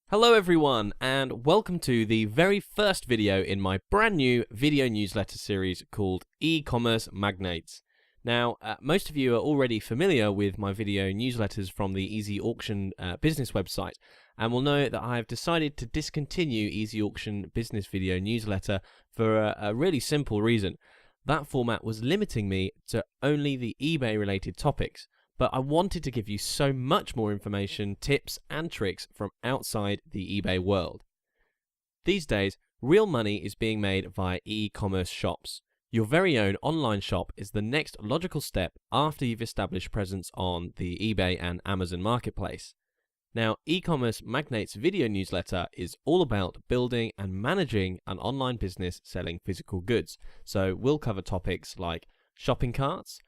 Hello everyone, and welcome to the very first video in my brand new video newsletter series called E-commerce Magnates. Now, most of you are already familiar with my video newsletters from the Easy Auction business website, and will know that I've decided to discontinue Easy Auction business video newsletter for a really simple reason. That format was limiting me to only the eBay related topics. But I wanted to give you so much more information, tips, and tricks from outside the eBay world. These days, real money is being made via e-commerce shops. Your very own online shop is the next logical step after you've established presence on the eBay and Amazon marketplace. Now, E-commerce Magnates video newsletter is all about building and managing an online business selling physical goods. So we'll cover topics like shopping carts,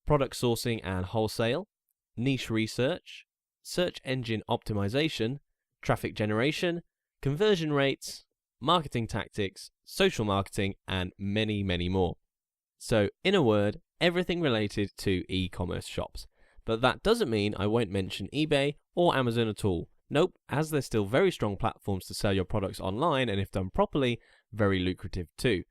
product sourcing and wholesale, niche research, search engine optimization, traffic generation, conversion rates, marketing tactics, social marketing, and many, many more. So, in a word, everything related to e-commerce shops. But that doesn't mean I won't mention eBay or Amazon at all. Nope, as they're still very strong platforms to sell your products online, and if done properly, very lucrative too.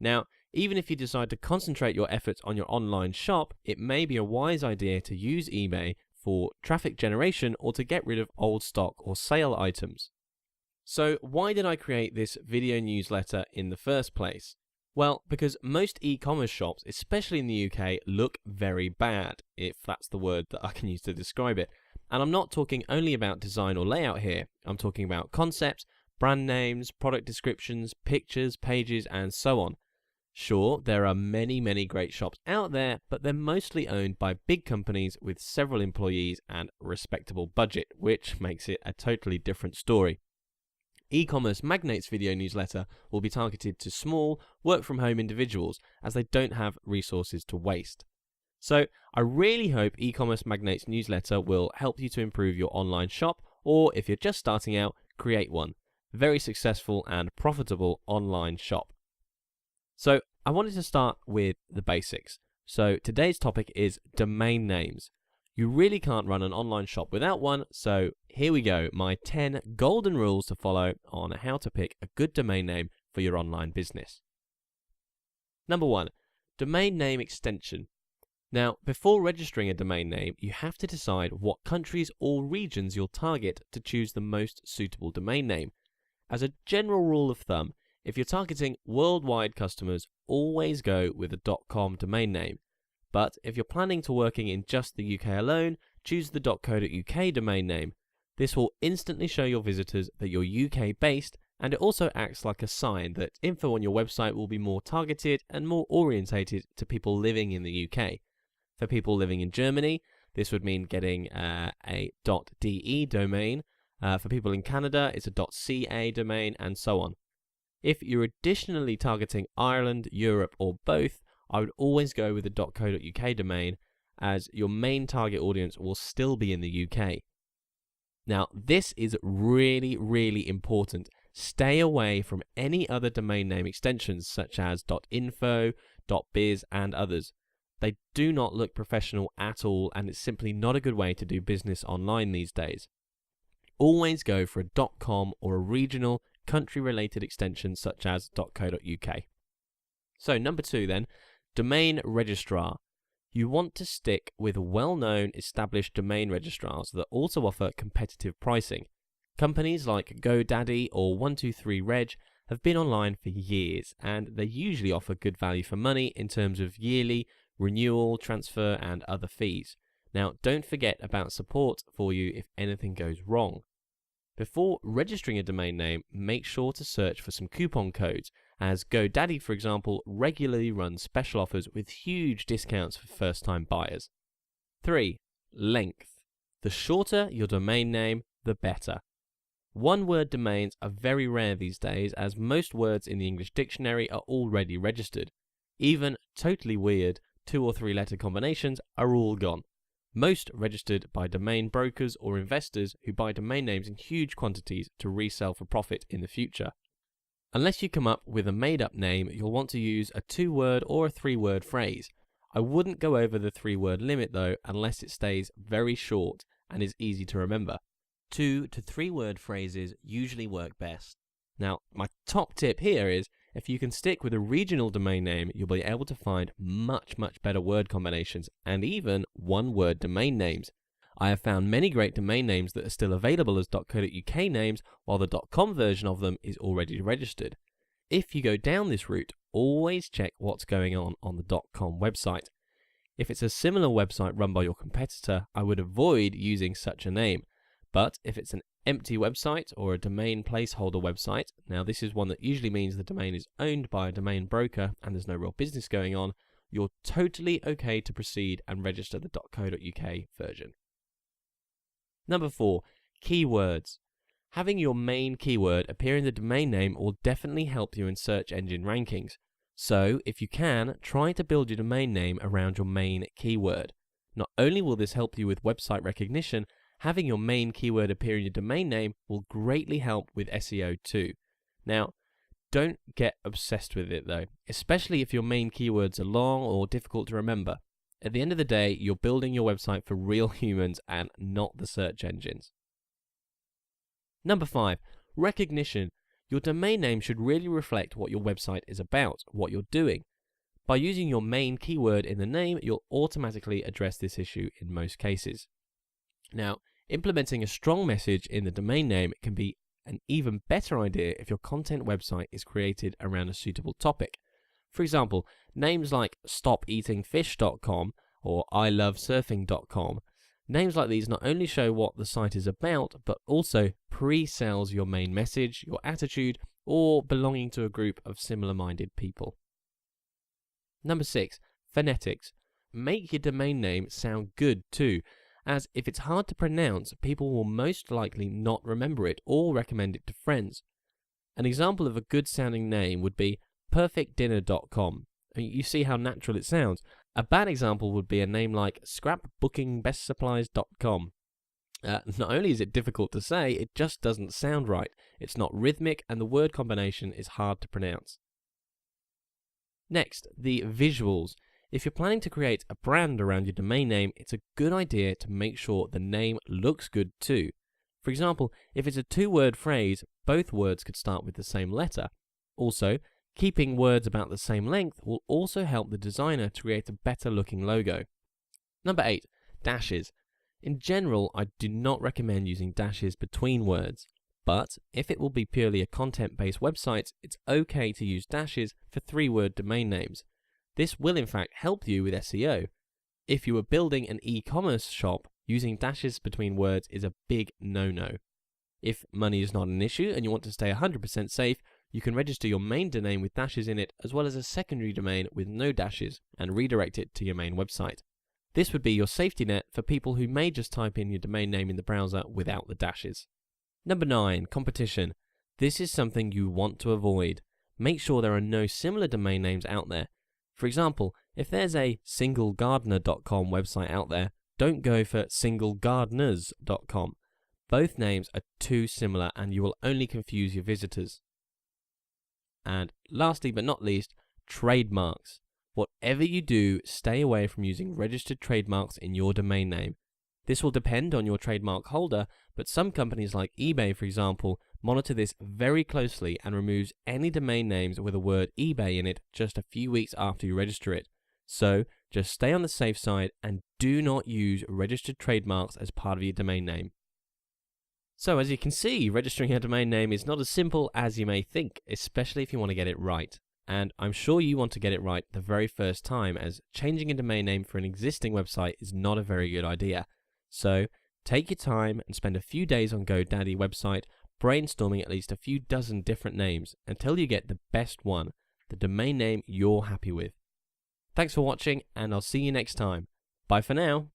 Now, even if you decide to concentrate your efforts on your online shop, it may be a wise idea to use eBay for traffic generation or to get rid of old stock or sale items. So why did I create this video newsletter in the first place? Well, because most e-commerce shops, especially in the UK, look very bad, if that's the word that I can use to describe it. And I'm not talking only about design or layout here. I'm talking about concepts, brand names, product descriptions, pictures, pages, and so on. Sure, there are many great shops out there, but they're mostly owned by big companies with several employees and a respectable budget, which makes it a totally different story. E-commerce Magnates video newsletter will be targeted to small, work-from-home individuals as they don't have resources to waste. So, I really hope E-commerce Magnates newsletter will help you to improve your online shop, or if you're just starting out, create one. Very successful and profitable online shop. So I wanted to start with the basics. So today's topic is domain names. You really can't run an online shop without one, so here we go, my 10 golden rules to follow on how to pick a good domain name for your online business. Number 1, domain name extension. Now, before registering a domain name, you have to decide what countries or regions you'll target to choose the most suitable domain name. As a general rule of thumb, if you're targeting worldwide customers, always go with a .com domain name. But if you're planning to working in just the UK alone, choose the .co.uk domain name. This will instantly show your visitors that you're UK based, and it also acts like a sign that info on your website will be more targeted and more orientated to people living in the UK. For people living in Germany, this would mean getting a .de domain. For people in Canada, it's a .ca domain, and so on. If you're additionally targeting Ireland, Europe, or both, I would always go with the .co.uk domain, as your main target audience will still be in the UK. Now, this is really important. Stay away from any other domain name extensions such as .info, .biz, and others. They do not look professional at all, and it's simply not a good way to do business online these days. Always go for a .com or a regional country-related extension such as .co.uk. So number 2 then, domain registrar. You want to stick with well-known established domain registrars that also offer competitive pricing. Companies like GoDaddy or 123reg have been online for years, and they usually offer good value for money in terms of yearly, renewal, transfer, and other fees. Now, don't forget about support for you if anything goes wrong. Before registering a domain name, make sure to search for some coupon codes, as GoDaddy, for example, regularly runs special offers with huge discounts for first-time buyers. 3. Length. The shorter your domain name, the better. One-word domains are very rare these days, as most words in the English dictionary are already registered. Even totally weird 2 or 3 letter combinations are all gone. Most registered by domain brokers or investors who buy domain names in huge quantities to resell for profit in the future. Unless you come up with a made-up name, you'll want to use a 2-word or a 3-word phrase. I wouldn't go over the 3-word limit though, unless it stays very short and is easy to remember. 2 to 3 word phrases usually work best. Now, my top tip here is if you can stick with a regional domain name, you'll be able to find much better word combinations and even one-word domain names. I have found many great domain names that are still available as .co.uk names, while the .com version of them is already registered. If you go down this route, always check what's going on the .com website. If it's a similar website run by your competitor, I would avoid using such a name. But if it's an empty website or a domain placeholder website, now this is one that usually means the domain is owned by a domain broker and there's no real business going on, you're totally okay to proceed and register the .co.uk version. Number 4, keywords. Having your main keyword appear in the domain name will definitely help you in search engine rankings. So, if you can, try to build your domain name around your main keyword. Not only will this help you with website recognition, having your main keyword appear in your domain name will greatly help with SEO too. Now, don't get obsessed with it though, especially if your main keywords are long or difficult to remember. At the end of the day, you're building your website for real humans and not the search engines. Number 5, recognition. Your domain name should really reflect what your website is about, what you're doing. By using your main keyword in the name, you'll automatically address this issue in most cases. Now, implementing a strong message in the domain name can be an even better idea if your content website is created around a suitable topic. For example, names like stopeatingfish.com or ilovesurfing.com. Names like these not only show what the site is about, but also pre-sells your main message, your attitude, or belonging to a group of similar-minded people. Number 6, phonetics. Make your domain name sound good too, as if it's hard to pronounce, people will most likely not remember it or recommend it to friends. An example of a good sounding name would be perfectdinner.com. You see how natural it sounds. A bad example would be a name like scrapbookingbestsupplies.com. Not only is it difficult to say, it just doesn't sound right. It's not rhythmic and the word combination is hard to pronounce. Next, the visuals. If you're planning to create a brand around your domain name, it's a good idea to make sure the name looks good too. For example, if it's a 2-word phrase, both words could start with the same letter. Also, keeping words about the same length will also help the designer to create a better looking logo. Number 8, dashes. In general, I do not recommend using dashes between words, but if it will be purely a content-based website, it's okay to use dashes for 3-word domain names. This will in fact help you with SEO. If you are building an e-commerce shop, using dashes between words is a big no-no. If money is not an issue and you want to stay 100% safe, you can register your main domain with dashes in it as well as a secondary domain with no dashes and redirect it to your main website. This would be your safety net for people who may just type in your domain name in the browser without the dashes. Number 9, competition. This is something you want to avoid. Make sure there are no similar domain names out there. For example, if there's a singlegardener.com website out there, don't go for singlegardeners.com. Both names are too similar and you will only confuse your visitors. And lastly but not least, trademarks. Whatever you do, stay away from using registered trademarks in your domain name. This will depend on your trademark holder, but some companies like eBay, for example, monitor this very closely and removes any domain names with a word eBay in it just a few weeks after you register it. So, just stay on the safe side and do not use registered trademarks as part of your domain name. So, as you can see, registering a domain name is not as simple as you may think, especially if you want to get it right. And I'm sure you want to get it right the very first time, as changing a domain name for an existing website is not a very good idea. So, take your time and spend a few days on GoDaddy website brainstorming at least a few dozen different names until you get the best one, the domain name you're happy with. Thanks for watching, and I'll see you next time. Bye for now.